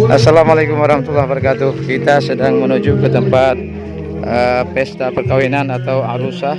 Assalamualaikum warahmatullahi wabarakatuh. Kita sedang menuju ke tempat pesta perkawinan atau arusah.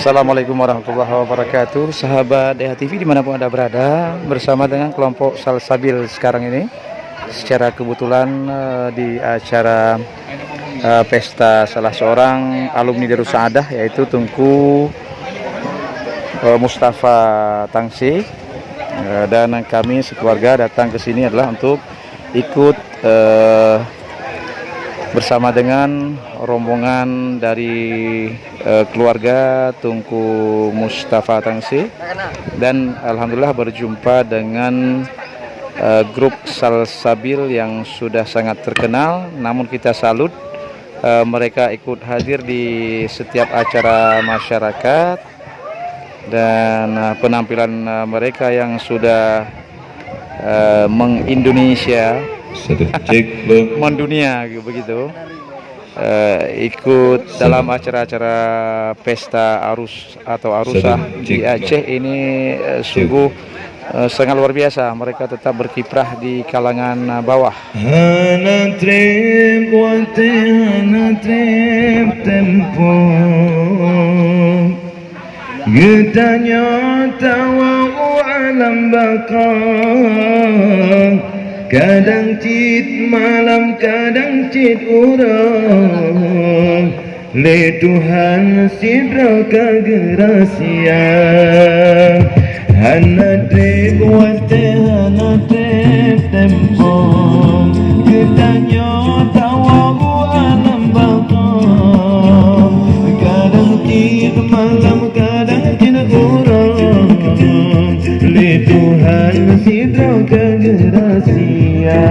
Assalamualaikum warahmatullahi wabarakatuh. Sahabat DHTV dimanapun Anda berada, bersama dengan kelompok Salsabil sekarang ini secara kebetulan di acara pesta salah seorang alumni Darus Saadah, yaitu Tunku Mustafa Tangsi, dan kami sekeluarga datang ke sini adalah untuk ikut bersama dengan rombongan dari keluarga Tunku Mustafa Tangsi, dan alhamdulillah berjumpa dengan grup Salsabil yang sudah sangat terkenal. Namun kita salut mereka ikut hadir di setiap acara masyarakat, dan penampilan mereka yang sudah mengindonesia mendunia begitu, ikut dalam acara-acara pesta arus atau arusah di Aceh ini sungguh sangat luar biasa. Mereka tetap berkiprah di kalangan bawah. Kadang cit malam, kadang cit urang, le Tuhan sidra kagerasia, hana trip wate hana trip tempon, ketanya tawa alam bakal, kadang cit malam, kadang cit urang, le Tuhan sidra kagerasia.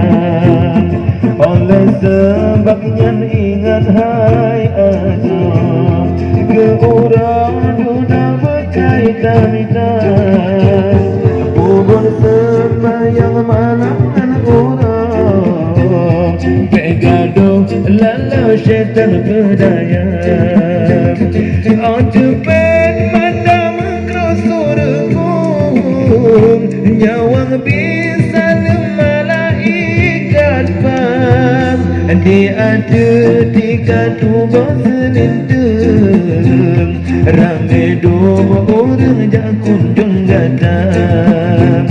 Oleh sebabnya ingat hai aja ke orang dunia berkait hitam-hitam, kubur sembahyang malam dan orang, gaduh lalau syaitan berdaya. Oh cepet mata mengkrosurku, nyawang bisa malaikat pam. Dia ada tiga tubuh selindung, ramai dua orang jak kunjung datang.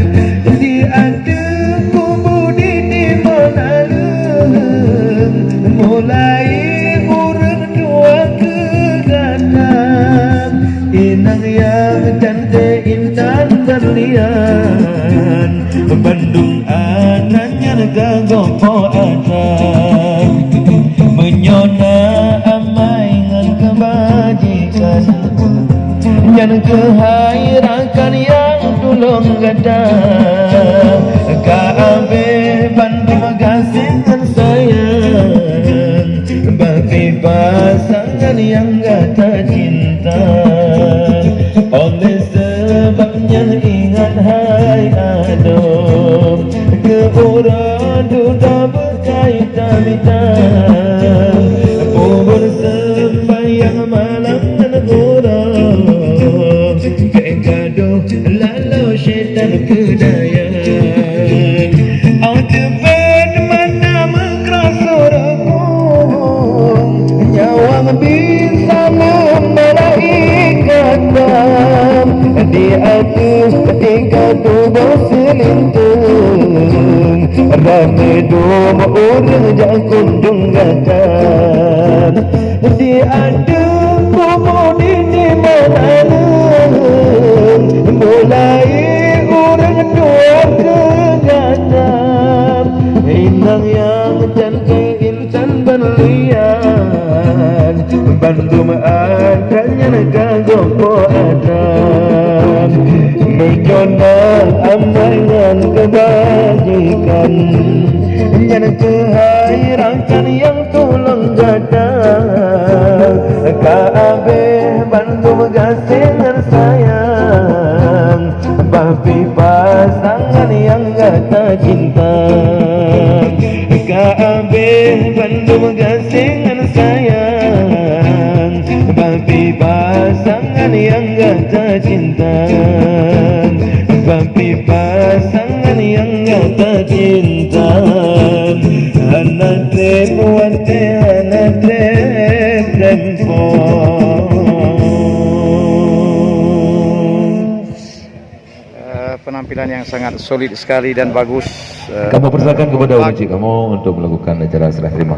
Dia ada kubur di timur lalu, mulai orang dua ke kanan. Inang yang cantik intan berlian, Bandung anaknya gagopo atas, menyona amaingan kebajikan, yang kehairakan yang tulung gada. Kaabe Bandung kasih dan sayang, bagi pasangan yang gata cinta. Oleh sebabnya ingat hai aduh, ke orang duda berkaitan-kaitan, kubur sembahyang malam dan orang, gaduh lalau syaitan berdaya. Oh cepet mana mengkrosurku, nyawang bisa malaikat pam. Di atas tiga tubuh selindung, ramai dua orang jak kunjung datang. Di atas kubur di timur, mulai orang dua ke datang. Inang yang cantik intan berlian, Bandung adanya gagopo atas, menyona amaingan kebajikan, yang kehairakan yang tulung gada. Kaabe Bandung kasih dan sayang, bagi pasangan yang gata cinta. Kaabe Bandung kasih dan sayang, bagi pasangan yang gata cinta. Bagi pasangan yang gata cinta. Anak tepuante, anak tempo. Penampilan yang sangat solid sekali dan bagus. Kamu persilakan kepada Uji kamu untuk melakukan acara serah terima.